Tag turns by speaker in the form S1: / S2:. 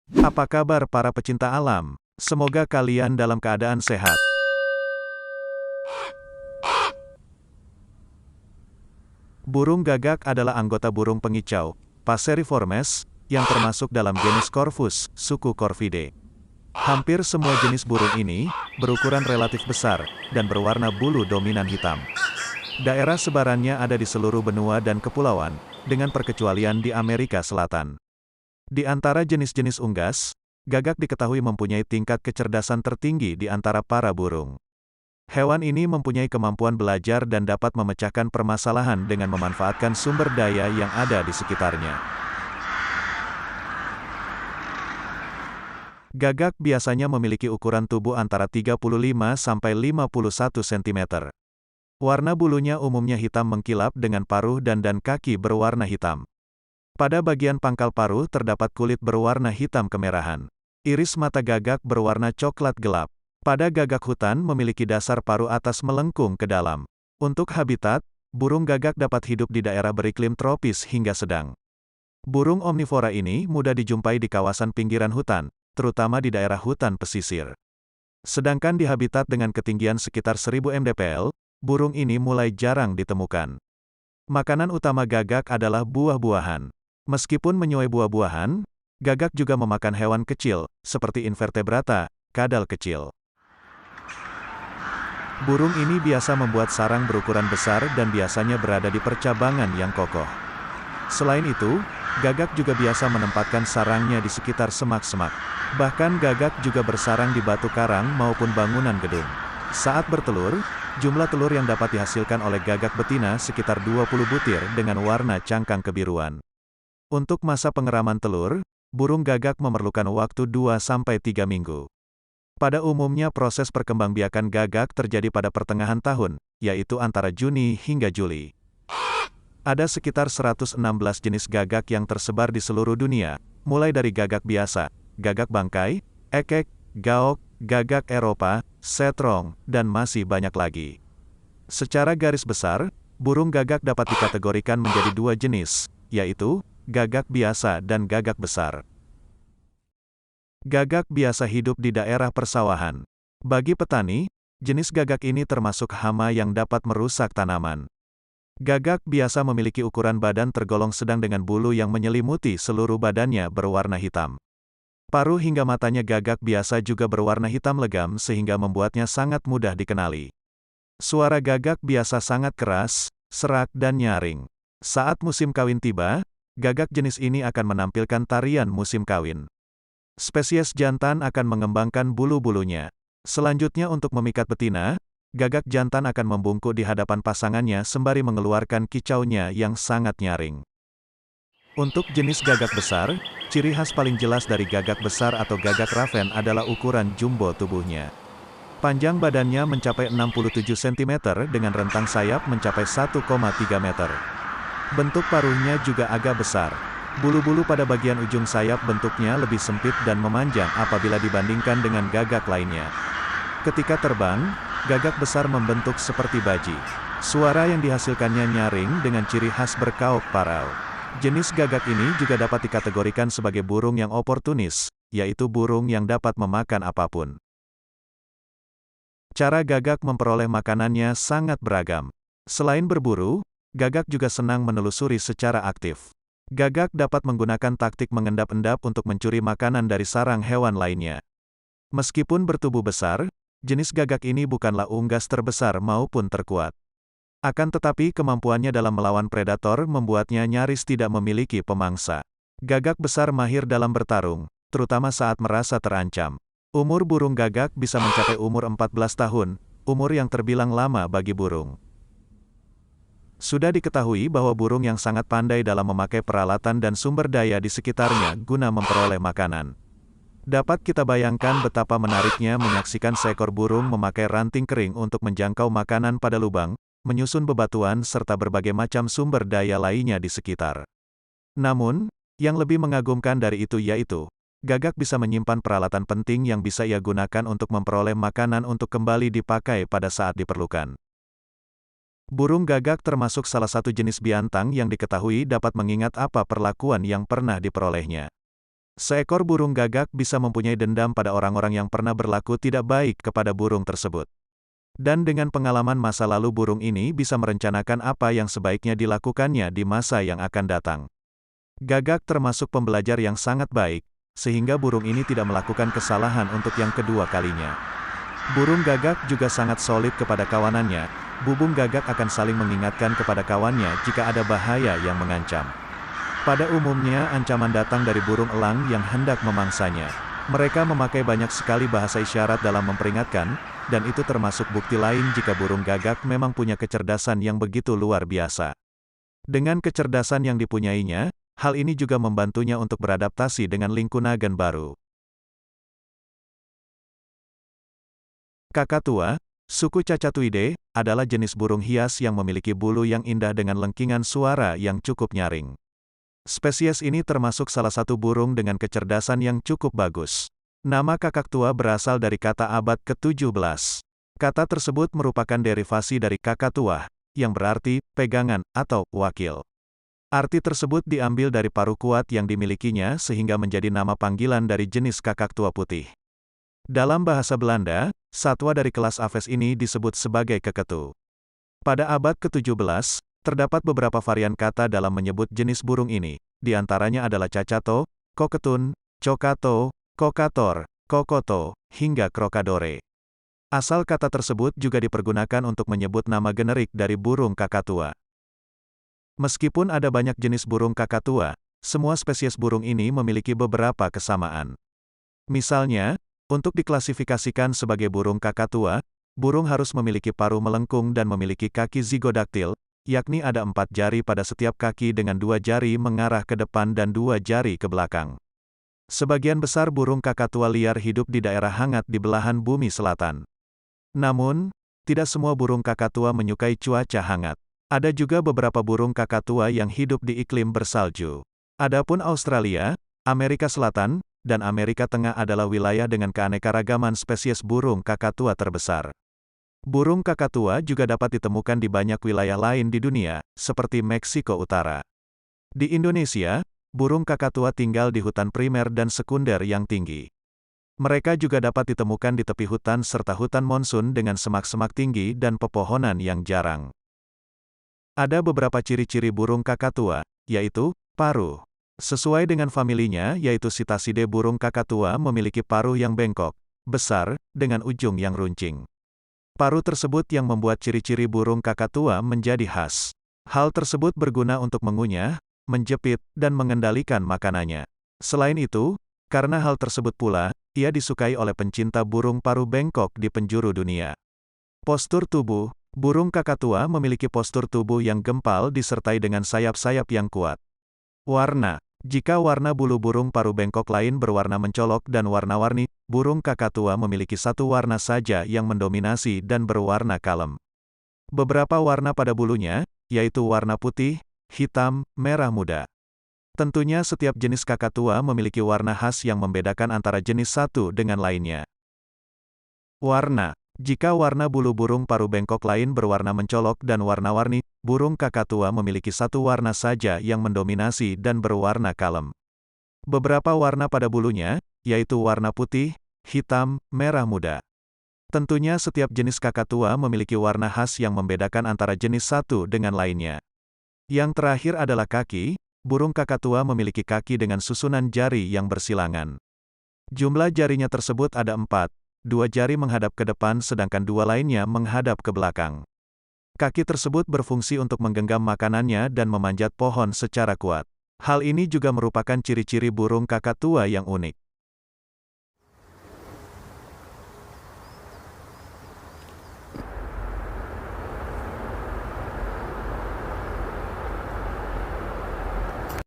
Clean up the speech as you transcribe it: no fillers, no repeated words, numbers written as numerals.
S1: Apa kabar para pecinta alam? Semoga kalian dalam keadaan sehat. Burung gagak adalah anggota burung pengicau, Passeriformes, yang termasuk dalam genus Corvus, suku Corvidae. Hampir semua jenis burung ini berukuran relatif besar dan berwarna bulu dominan hitam. Daerah sebarannya ada di seluruh benua dan kepulauan, dengan perkecualian di Amerika Selatan. Di antara jenis-jenis unggas, gagak diketahui mempunyai tingkat kecerdasan tertinggi di antara para burung. Hewan ini mempunyai kemampuan belajar dan dapat memecahkan permasalahan dengan memanfaatkan sumber daya yang ada di sekitarnya. Gagak biasanya memiliki ukuran tubuh antara 35 sampai 51 cm. Warna bulunya umumnya hitam mengkilap dengan paruh dan kaki berwarna hitam. Pada bagian pangkal paruh terdapat kulit berwarna hitam kemerahan. Iris mata gagak berwarna coklat gelap. Pada gagak hutan memiliki dasar paruh atas melengkung ke dalam. Untuk habitat, burung gagak dapat hidup di daerah beriklim tropis hingga sedang. Burung omnivora ini mudah dijumpai di kawasan pinggiran hutan, terutama di daerah hutan pesisir. Sedangkan di habitat dengan ketinggian sekitar 1000 mdpl, burung ini mulai jarang ditemukan. Makanan utama gagak adalah buah-buahan. Meskipun menyuai buah-buahan, gagak juga memakan hewan kecil, seperti invertebrata, kadal kecil. Burung ini biasa membuat sarang berukuran besar dan biasanya berada di percabangan yang kokoh. Selain itu, gagak juga biasa menempatkan sarangnya di sekitar semak-semak. Bahkan gagak juga bersarang di batu karang maupun bangunan gedung. Saat bertelur, jumlah telur yang dapat dihasilkan oleh gagak betina sekitar 20 butir dengan warna cangkang kebiruan. Untuk masa pengeraman telur, burung gagak memerlukan waktu 2-3 minggu. Pada umumnya proses perkembangbiakan gagak terjadi pada pertengahan tahun, yaitu antara Juni hingga Juli. Ada sekitar 116 jenis gagak yang tersebar di seluruh dunia, mulai dari gagak biasa, gagak bangkai, ekek, gaok, gagak Eropa, setrong, dan masih banyak lagi. Secara garis besar, burung gagak dapat dikategorikan menjadi dua jenis, yaitu gagak biasa dan gagak besar. Gagak biasa hidup di daerah persawahan. Bagi petani, jenis gagak ini termasuk hama yang dapat merusak tanaman. Gagak biasa memiliki ukuran badan tergolong sedang dengan bulu yang menyelimuti seluruh badannya berwarna hitam. Paruh hingga matanya gagak biasa juga berwarna hitam legam sehingga membuatnya sangat mudah dikenali. Suara gagak biasa sangat keras, serak dan nyaring. Saat musim kawin tiba, gagak jenis ini akan menampilkan tarian musim kawin. Spesies jantan akan mengembangkan bulu-bulunya. Selanjutnya untuk memikat betina, gagak jantan akan membungkuk di hadapan pasangannya sembari mengeluarkan kicaunya yang sangat nyaring. Untuk jenis gagak besar, ciri khas paling jelas dari gagak besar atau gagak raven adalah ukuran jumbo tubuhnya. Panjang badannya mencapai 67 cm dengan rentang sayap mencapai 1,3 meter. Bentuk paruhnya juga agak besar. Bulu-bulu pada bagian ujung sayap bentuknya lebih sempit dan memanjang apabila dibandingkan dengan gagak lainnya. Ketika terbang, gagak besar membentuk seperti baji. Suara yang dihasilkannya nyaring dengan ciri khas berkaok parau. Jenis gagak ini juga dapat dikategorikan sebagai burung yang oportunis, yaitu burung yang dapat memakan apapun. Cara gagak memperoleh makanannya sangat beragam. Selain berburu, gagak juga senang menelusuri secara aktif. Gagak dapat menggunakan taktik mengendap-endap untuk mencuri makanan dari sarang hewan lainnya. Meskipun bertubuh besar, jenis gagak ini bukanlah unggas terbesar maupun terkuat. Akan tetapi kemampuannya dalam melawan predator membuatnya nyaris tidak memiliki pemangsa. Gagak besar mahir dalam bertarung, terutama saat merasa terancam. Umur burung gagak bisa mencapai umur 14 tahun, umur yang terbilang lama bagi burung. Sudah diketahui bahwa burung yang sangat pandai dalam memakai peralatan dan sumber daya di sekitarnya guna memperoleh makanan. Dapat kita bayangkan betapa menariknya menyaksikan seekor burung memakai ranting kering untuk menjangkau makanan pada lubang, menyusun bebatuan serta berbagai macam sumber daya lainnya di sekitar. Namun, yang lebih mengagumkan dari itu yaitu, gagak bisa menyimpan peralatan penting yang bisa ia gunakan untuk memperoleh makanan untuk kembali dipakai pada saat diperlukan. Burung gagak termasuk salah satu jenis biantang yang diketahui dapat mengingat apa perlakuan yang pernah diperolehnya. Seekor burung gagak bisa mempunyai dendam pada orang-orang yang pernah berlaku tidak baik kepada burung tersebut. Dan dengan pengalaman masa lalu burung ini bisa merencanakan apa yang sebaiknya dilakukannya di masa yang akan datang. Gagak termasuk pembelajar yang sangat baik, sehingga burung ini tidak melakukan kesalahan untuk yang kedua kalinya. Burung gagak juga sangat solid kepada kawanannya. Bubung gagak akan saling mengingatkan kepada kawannya jika ada bahaya yang mengancam. Pada umumnya ancaman datang dari burung elang yang hendak memangsanya. Mereka memakai banyak sekali bahasa isyarat dalam memperingatkan, dan itu termasuk bukti lain jika burung gagak memang punya kecerdasan yang begitu luar biasa. Dengan kecerdasan yang dipunyainya, hal ini juga membantunya untuk beradaptasi dengan lingkungan baru. Kakatua, suku Cacatuidae, adalah jenis burung hias yang memiliki bulu yang indah dengan lengkingan suara yang cukup nyaring. Spesies ini termasuk salah satu burung dengan kecerdasan yang cukup bagus. Nama kakaktua berasal dari kata abad ke-17. Kata tersebut merupakan derivasi dari kakatua, yang berarti pegangan atau wakil. Arti tersebut diambil dari paruh kuat yang dimilikinya sehingga menjadi nama panggilan dari jenis kakaktua putih. Dalam bahasa Belanda, satwa dari kelas Aves ini disebut sebagai keketu. Pada abad ke-17, terdapat beberapa varian kata dalam menyebut jenis burung ini, di antaranya adalah cacato, koketun, cokato, kokator, kokoto, hingga krokadore. Asal kata tersebut juga dipergunakan untuk menyebut nama generik dari burung kakatua. Meskipun ada banyak jenis burung kakatua, semua spesies burung ini memiliki beberapa kesamaan. Misalnya, untuk diklasifikasikan sebagai burung kakatua, burung harus memiliki paruh melengkung dan memiliki kaki zigodaktil, yakni ada 4 jari pada setiap kaki dengan 2 jari mengarah ke depan dan 2 jari ke belakang. Sebagian besar burung kakatua liar hidup di daerah hangat di belahan bumi selatan. Namun, tidak semua burung kakatua menyukai cuaca hangat. Ada juga beberapa burung kakatua yang hidup di iklim bersalju. Adapun Australia, Amerika Selatan, dan Amerika Tengah adalah wilayah dengan keanekaragaman spesies burung kakatua terbesar. Burung kakatua juga dapat ditemukan di banyak wilayah lain di dunia, seperti Meksiko Utara. Di Indonesia, burung kakatua tinggal di hutan primer dan sekunder yang tinggi. Mereka juga dapat ditemukan di tepi hutan serta hutan monsun dengan semak-semak tinggi dan pepohonan yang jarang. Ada beberapa ciri-ciri burung kakatua, yaitu, paruh. Sesuai dengan familinya yaitu Psittacidae, burung kakatua memiliki paruh yang bengkok, besar, dengan ujung yang runcing. Paruh tersebut yang membuat ciri-ciri burung kakatua menjadi khas. Hal tersebut berguna untuk mengunyah, menjepit, dan mengendalikan makanannya. Selain itu, karena hal tersebut pula, ia disukai oleh pencinta burung paruh bengkok di penjuru dunia. Postur tubuh, burung kakatua memiliki postur tubuh yang gempal disertai dengan sayap-sayap yang kuat. Warna, jika warna bulu burung paruh bengkok lain berwarna mencolok dan warna-warni, burung kakatua memiliki satu warna saja yang mendominasi dan berwarna kalem. Beberapa warna pada bulunya, yaitu warna putih, hitam, merah muda. Tentunya setiap jenis kakatua memiliki warna khas yang membedakan antara jenis satu dengan lainnya. Warna, jika warna bulu burung paruh bengkok lain berwarna mencolok dan warna-warni, burung kakatua memiliki satu warna saja yang mendominasi dan berwarna kalem. Beberapa warna pada bulunya, yaitu warna putih, hitam, merah muda. Tentunya setiap jenis kakatua memiliki warna khas yang membedakan antara jenis satu dengan lainnya. Yang terakhir adalah kaki, burung kakatua memiliki kaki dengan susunan jari yang bersilangan. Jumlah jarinya tersebut ada 4, 2 jari menghadap ke depan sedangkan 2 lainnya menghadap ke belakang. Kaki tersebut berfungsi untuk menggenggam makanannya dan memanjat pohon secara kuat. Hal ini juga merupakan ciri-ciri burung kakatua yang unik.